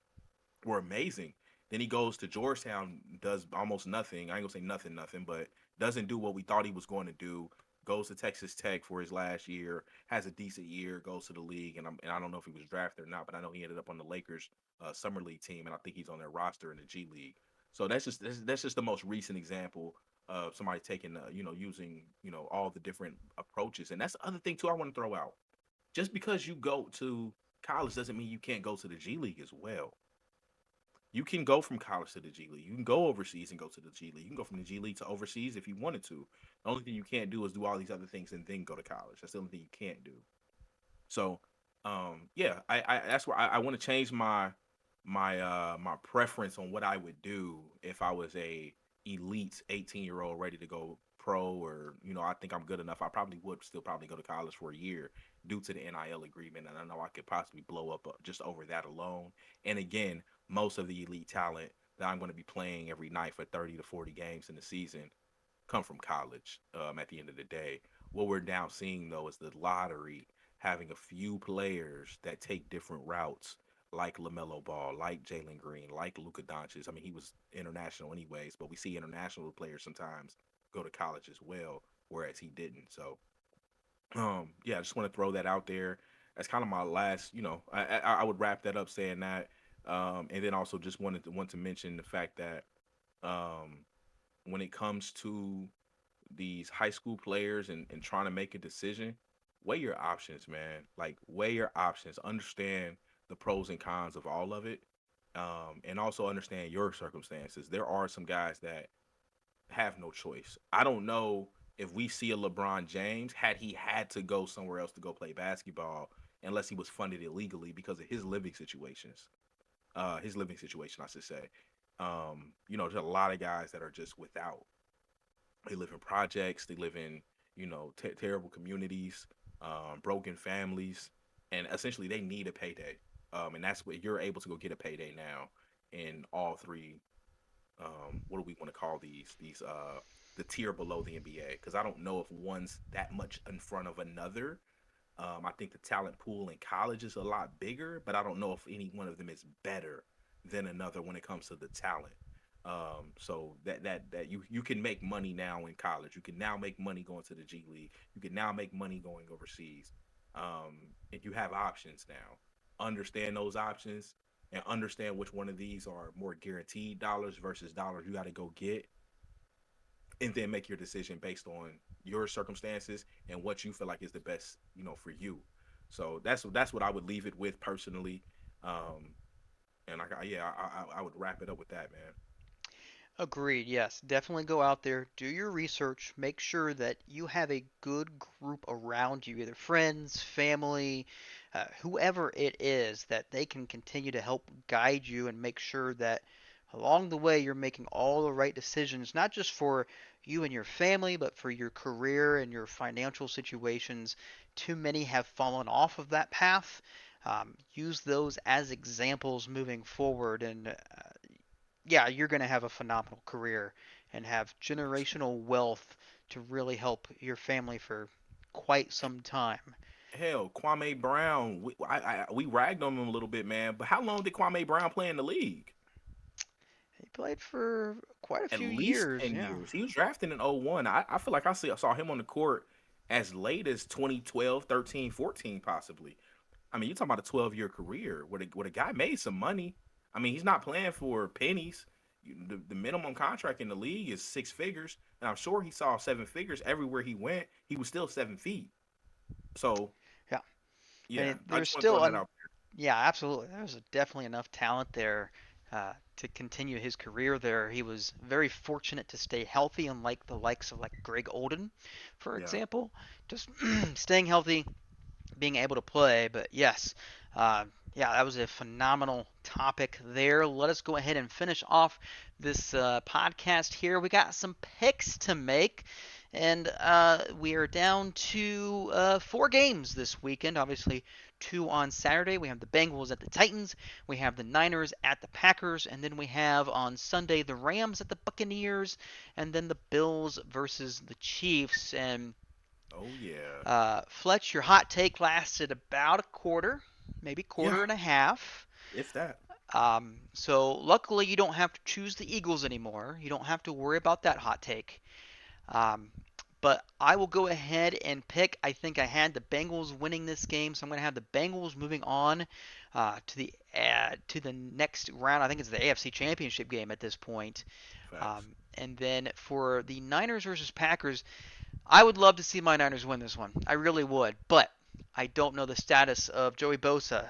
were amazing. Then he goes to Georgetown, does almost nothing. I ain't gonna say nothing, nothing, but doesn't do what we thought he was going to do. Goes to Texas Tech for his last year, has a decent year, goes to the league, and I don't know if he was drafted or not, but I know he ended up on the Lakers summer league team, and I think he's on their roster in the G League. So that's just the most recent example somebody taking using all the different approaches. And that's the other thing too I want to throw out. Just because you go to college doesn't mean you can't go to the G League as well. You can go from college to the G League. You can go overseas and go to the G League. You can go from the G League to overseas if you wanted to. The only thing you can't do is do all these other things and then go to college. That's the only thing you can't do. So, yeah, I that's why I want to change my preference on what I would do if I was a elite 18-year-old ready to go pro, or I think I'm good enough. I probably would still probably go to college for a year due to the NIL agreement, and I know I could possibly blow up just over that alone. And again, most of the elite talent that I'm going to be playing every night for 30 to 40 games in the season come from college. At the end of the day, what we're now seeing though is the lottery having a few players that take different routes, like Lamelo Ball, like Jalen Green, like Luka Doncic. I mean, he was international anyways, but we see international players sometimes go to college as well, whereas he didn't. So, yeah, I just want to throw that out there. That's kind of my last. I would wrap that up saying that, and then also just want to mention the fact that um, when it comes to these high school players and trying to make a decision, weigh your options, man. Like weigh your options. Understand the pros and cons of all of it. And also understand your circumstances. There are some guys that have no choice. I don't know if we see a LeBron James had he had to go somewhere else to go play basketball unless he was funded illegally because of his living situations. His living situation, I should say. There's a lot of guys that are just without. They live in projects. They live in terrible communities, broken families, and essentially they need a payday. And that's what you're able to go get a payday now in all three. What do we want to call these the tier below the NBA? Because I don't know if one's that much in front of another. I think the talent pool in college is a lot bigger, but I don't know if any one of them is better than another when it comes to the talent. So that you can make money now in college. You can now make money going to the G League. You can now make money going overseas. And you have options now. Understand those options and understand which one of these are more guaranteed dollars versus dollars you got to go get, and then make your decision based on your circumstances and what you feel like is the best, for you. So that's what I would leave it with personally. Um, and I would wrap it up with that, man. Agreed. Yes, definitely go out there, do your research, make sure that you have a good group around you, either friends, family, whoever it is, that they can continue to help guide you and make sure that along the way you're making all the right decisions, not just for you and your family, but for your career and your financial situations. Too many have fallen off of that path. Use those as examples moving forward, and yeah, you're going to have a phenomenal career and have generational wealth to really help your family for quite some time. Hell, Kwame Brown, we ragged on him a little bit, man. But how long did Kwame Brown play in the league? He played for quite a At few least years, 10 yeah. years. He was drafted in '01. I feel like saw him on the court as late as 2012, 13, 14, possibly. I mean, you're talking about a 12-year career where the guy made some money. I mean, he's not playing for pennies. The minimum contract in the league is six figures, and I'm sure he saw seven figures everywhere he went. He was still 7 feet. So, Yeah. yeah, And I there's just want to throw still that an out. yeah, absolutely. There's definitely enough talent there to continue his career there. He was very fortunate to stay healthy, unlike the likes of like Greg Oden, for Yeah. example. Just staying healthy, being able to play. But yes, uh, yeah, that was a phenomenal topic there. Let us go ahead and finish off this podcast here. We got some picks to make. And we are down to four games this weekend. Obviously, two on Saturday. We have the Bengals at the Titans. We have the Niners at the Packers. And then we have on Sunday the Rams at the Buccaneers. And then the Bills versus the Chiefs. And Oh yeah. Fletch, your hot take lasted about a quarter, maybe Yeah. quarter and a half. If that. So luckily you don't have to choose the Eagles anymore. You don't have to worry about that hot take. Um, but I will go ahead and pick. I think I had the Bengals winning this game, so I'm going to have the Bengals moving on to the next round. I think it's the AFC Championship game at this point. Facts. And then for the Niners versus Packers, I would love to see my Niners win this one. I really would, but I don't know the status of Joey Bosa,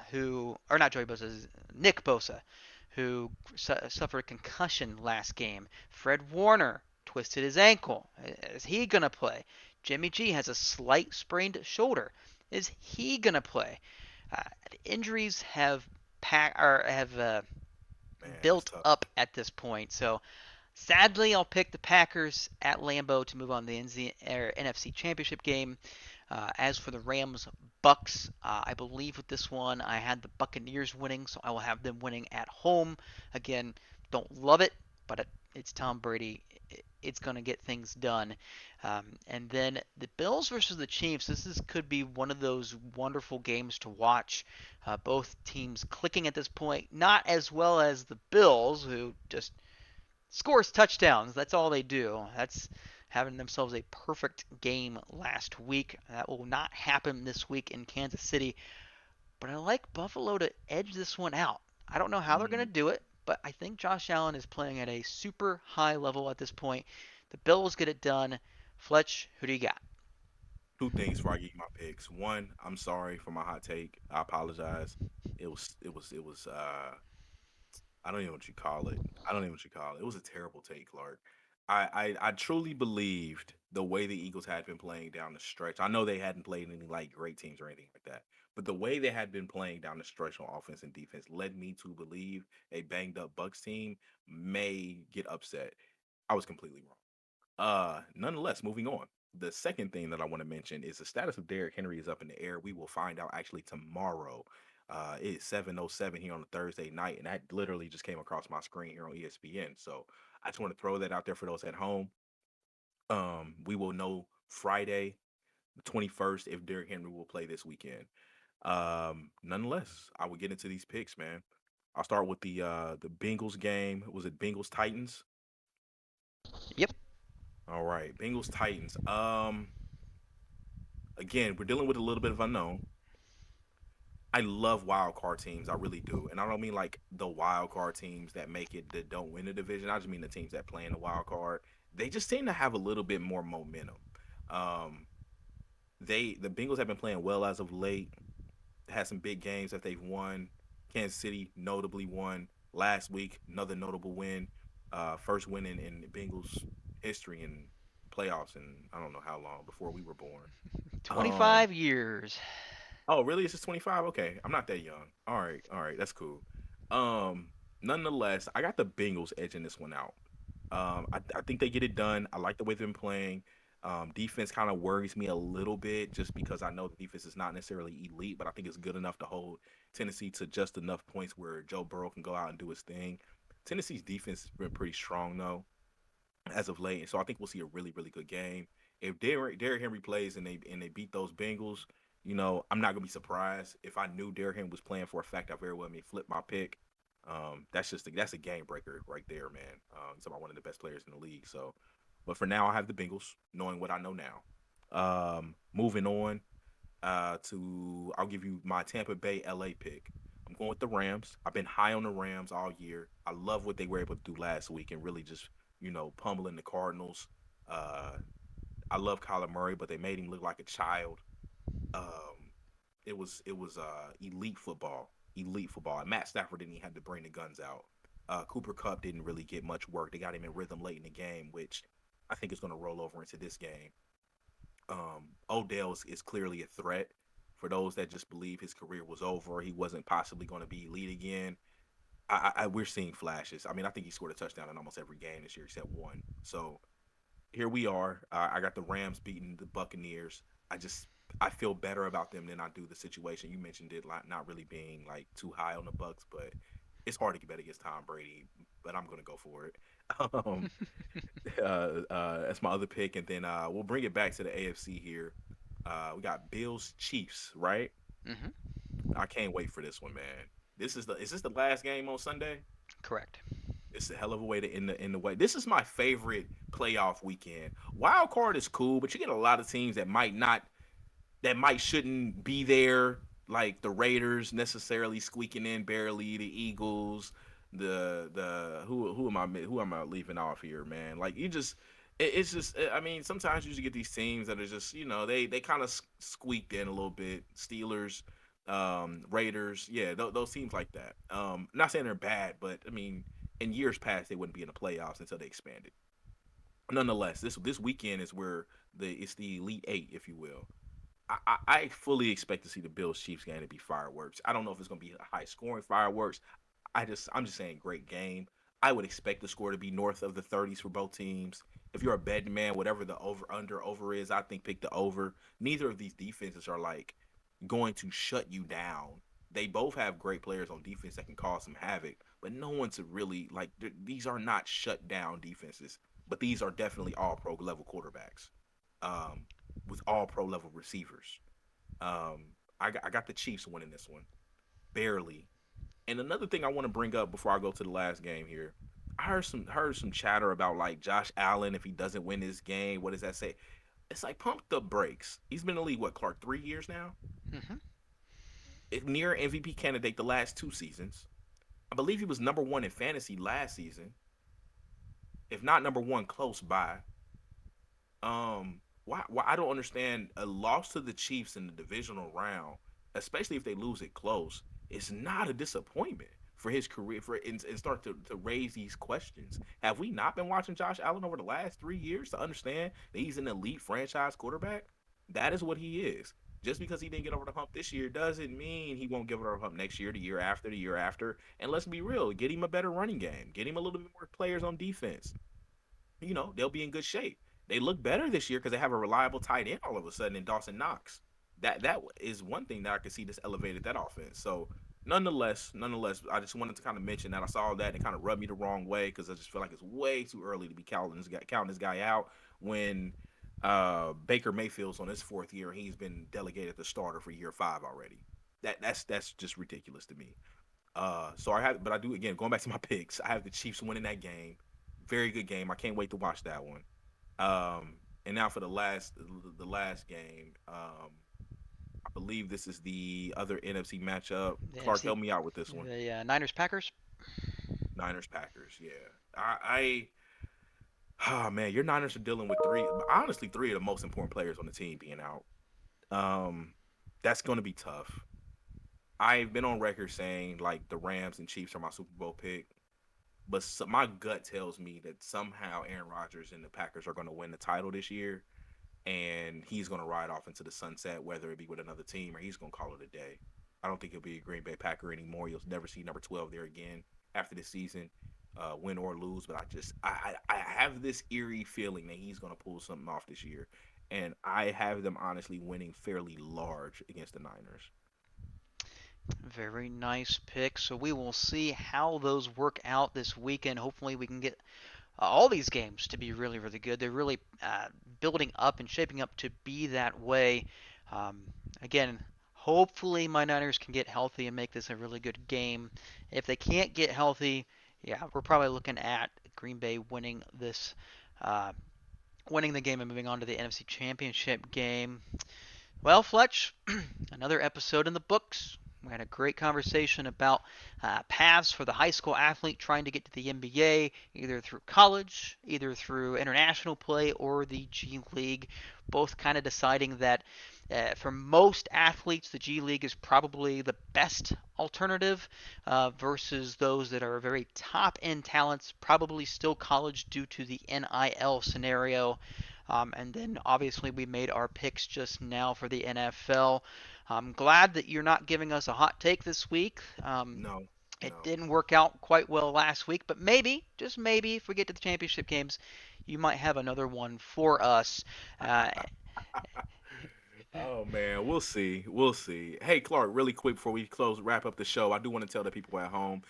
or not Joey Bosa, Nick Bosa, who suffered a concussion last game. Fred Warner twisted his ankle. Is he gonna play? Jimmy G has a slight sprained shoulder. Is he gonna play? The injuries have Man, that's built tough. up at this point, so sadly, I'll pick the Packers at Lambeau to move on to the NFC Championship game. As for the Rams Bucks, I believe with this one I had the Buccaneers winning, so I will have them winning at home. Again, don't love it, but it's Tom Brady. It's going to get things done. And then the Bills versus the Chiefs. Could be one of those wonderful games to watch. Both teams clicking at this point, not as well as the Bills, who just scores touchdowns. That's all they do. That's having themselves a perfect game last week. That will not happen this week in Kansas City. But I like Buffalo to edge this one out. I don't know how they're going to Mm, do it, but I think Josh Allen is playing at a super high level at this point. The Bills get it done. Fletch, who do you got? two things before I give you my picks. One, I'm sorry for my hot take. I apologize. It was I don't even know what you call it. I don't even know what you call it. It was a terrible take, Clark. I truly believed the way the Eagles had been playing down the stretch. I know they hadn't played any like great teams or anything like that, but the way they had been playing down the stretch on offense and defense led me to believe a banged up Bucks team may get upset. I was completely wrong. Nonetheless, moving on. The second thing that I want to mention is the status of Derrick Henry is up in the air. We will find out actually tomorrow. It is 7:07 here on a Thursday night, and that literally just came across my screen here on ESPN. So I just want to throw that out there for those at home. We will know Friday, the 21st, if Derrick Henry will play this weekend. Nonetheless, I will get into these picks, man. I'll start with the Bengals game. Was it Bengals Titans? Yep. All right, Bengals Titans. Again, we're dealing with a little bit of unknown. I love wild card teams, I really do, and I don't mean like the wild card teams that make it that don't win the division. I just mean the teams that play in the wild card. They just tend to have a little bit more momentum. Um, the Bengals have been playing well as of late. Had some big games that they've won. Kansas City notably won last week. Another notable win. First win in Bengals history in playoffs, and I don't know how long before we were born. Um, 25 years. oh, really? It's just 25? Okay. I'm not that young. All right. All right. That's cool. Um, Nonetheless, I got the Bengals edging this one out. I think they get it done. I like the way they've been playing. Defense kind of worries me a little bit just because I know the defense is not necessarily elite, but I think it's good enough to hold Tennessee to just enough points where Joe Burrow can go out and do his thing. Tennessee's defense has been pretty strong though as of late, and so I think we'll see a really really good game. If Derrick Henry plays and they beat those Bengals, I'm not gonna be surprised. If I knew Derrick Henry was playing for a fact, I very well may flip my pick. That's a game breaker right there, man. He's about one of the best players in the league. So, but for now, I have the Bengals, knowing what I know now. Moving on to I'll give you my Tampa Bay LA pick. I'm going with the Rams. I've been high on the Rams all year. I love what they were able to do last week and really just pummeling the Cardinals. Uh, I love Kyler Murray, but they made him look like a child. Um, it was elite football, elite football. And Matt Stafford didn't even have to bring the guns out. Cooper Cup didn't really get much work. They got him in rhythm late in the game, which I think is going to roll over into this game. Odell is clearly a threat for those that just believe his career was over. He wasn't possibly going to be elite again. We're seeing flashes. I mean, I think he scored a touchdown in almost every game this year except one. So here we are. I got the Rams beating the Buccaneers. I feel better about them than I do the situation. You mentioned it like not really being like too high on the Bucks, but it's hard to get bet against Tom Brady. But I'm gonna go for it. Um, that's my other pick, and then we'll bring it back to the AFC here. We got Bills Chiefs, right? Hmm. I can't wait for this one, man. Is this the last game on Sunday? Correct. It's a hell of a way to end the way. This is my favorite playoff weekend. Wild card is cool, but you get a lot of teams that might shouldn't be there, like the Raiders necessarily squeaking in barely, the Eagles, the who am I leaving off here, man? Like you just it's just I mean sometimes you just get these teams that are just they kind of squeaked in a little bit. Steelers, Raiders, yeah, those teams like that. Not saying they're bad, but I mean in years past they wouldn't be in the playoffs until they expanded. Nonetheless, this weekend is where it's the Elite Eight, if you will. I fully expect to see the Bills Chiefs game to be fireworks. I don't know if it's going to be high scoring fireworks. I'm just saying great game. I would expect the score to be north of the 30s for both teams. If you're a betting man, whatever the over is, I think pick the over. Neither of these defenses are like going to shut you down. They both have great players on defense that can cause some havoc, but no one's really like these are not shut down defenses, but these are definitely all pro level quarterbacks, um, with all pro level receivers. Um, I got the Chiefs winning this one barely. And another thing I want to bring up before I go to the last game here, I heard some chatter about like Josh Allen if he doesn't win this game. What does that say? It's like pump the brakes. He's been in the league what Clark 3 years now. Hmm. Near MVP candidate the last 2 seasons. I believe he was number one in fantasy last season, if not number one, close by. Why I don't understand a loss to the Chiefs in the divisional round, especially if they lose it close, is not a disappointment for his career and start to raise these questions. Have we not been watching Josh Allen over the last 3 years to understand that he's an elite franchise quarterback? That is what he is. Just because he didn't get over the hump this year doesn't mean he won't get over the hump next year, the year after, the year after. And let's be real, get him a better running game, get him a little bit more players on defense. They'll be in good shape. They look better this year because they have a reliable tight end all of a sudden in Dawson Knox. That is one thing that I could see this elevated that offense. So nonetheless, I just wanted to kind of mention that I saw that and kind of rubbed me the wrong way because I just feel like it's way too early to be counting this guy out when Baker Mayfield's on his fourth year and he's been delegated the starter for year 5 already. That's just ridiculous to me. But I do again going back to my picks. I have the Chiefs winning that game. Very good game. I can't wait to watch that one. And now for the last game. I believe this is the other NFC matchup. The Clark, NFC, help me out with this one. the Niners Packers. Niners Packers. Yeah. Oh man, your Niners are dealing with honestly, three of the most important players on the team being out. Um, that's going to be tough. I've been on record saying like the Rams and Chiefs are my Super Bowl pick. But my gut tells me that somehow Aaron Rodgers and the Packers are going to win the title this year, and he's going to ride off into the sunset, whether it be with another team or he's going to call it a day. I don't think he'll be a Green Bay Packer anymore. You'll never see number 12 there again after this season, win or lose. But I have this eerie feeling that he's going to pull something off this year, and I have them honestly winning fairly large against the Niners. Very nice pick. So we will see how those work out this weekend. Hopefully, we can get all these games to be really, really good. They're really building up and shaping up to be that way. Um, Again, hopefully, my Niners can get healthy and make this a really good game. If they can't get healthy, yeah, we're probably looking at Green Bay uh, winning the game and moving on to the NFC Championship game. Well, Fletch, another episode in the books. We had a great conversation about paths for the high school athlete trying to get to the NBA, either through college, either through international play, or the G League. Both kind of deciding that for most athletes, the G League is probably the best alternative versus those that are very top end talents, probably still college due to the NIL scenario. And then obviously we made our picks just now for the NFL. I'm glad that you're not giving us a hot take this week. No, It no. didn't work out quite well last week, but maybe, just maybe, if we get to the championship games, you might have another one for us. Uh, Oh man, we'll see. We'll see. Hey Clark, really quick before we wrap up the show, I do want to tell the people at home,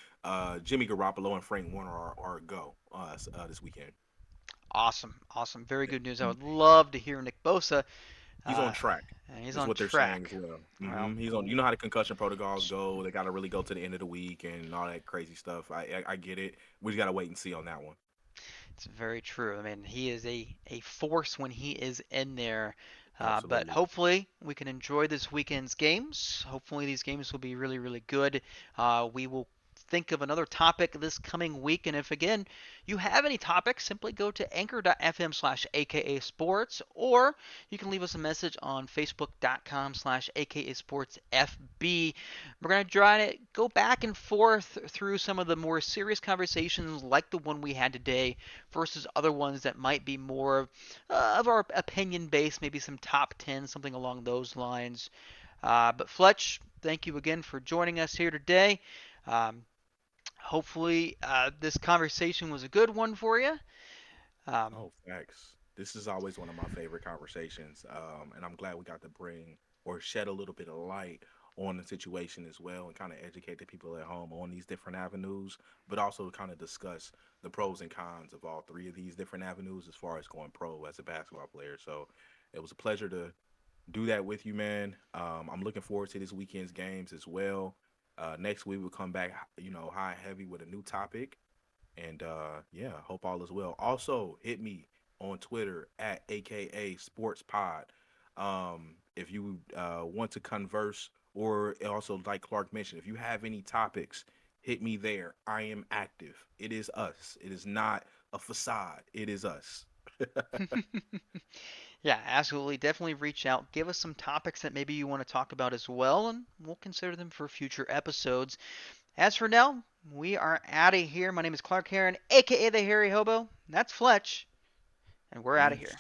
Jimmy Garoppolo and Frank Warner are a go this weekend. Awesome, awesome, very Yeah. good news. I would love to hear Nick Bosa. He's on Uh, track, he's is on what they're saying as track. well. Well, He's on. You know how the concussion protocols go. They got to really go to the end of the week and all that crazy stuff. I get it. We just got to wait and see on that one. it's very true. I mean, he is a force when he is in there. But Absolutely. hopefully we can enjoy this weekend's games. Hopefully these games will be really, really good. We will think of another topic this coming week. And if, again, you have any topics, simply go to anchor.fm/aka sports, or you can leave us a message on facebook.com/aka sports FB. We're going to try to go back and forth through some of the more serious conversations like the one we had today versus other ones that might be more of our opinion based, maybe some top 10, something along those lines. But Fletch, thank you again for joining us here today. Um, Hopefully, this conversation was a good one for you. Um, Oh, facts. This is always one of my favorite conversations, and I'm glad we got to bring or shed a little bit of light on the situation as well, and kind of educate the people at home on these different avenues, but also kind of discuss the pros and cons of all three of these different avenues as far as going pro as a basketball player. So it was a pleasure to do that with you, man. I'm looking forward to this weekend's games as well. Next week we'll come back, high and heavy with a new topic. And yeah, hope all is well. Also, hit me on Twitter at AKA Sports Pod. If you want to converse, or also like Clark mentioned, if you have any topics, hit me there. I am active. It is us. It is not a facade. It is us. yeah, absolutely. Definitely reach out. Give us some topics that maybe you want to talk about as well, and we'll consider them for future episodes. As for now, we are out of here. My name is Clark Heron, aka the Hairy Hobo. That's Fletch, and we're out of Peace. here.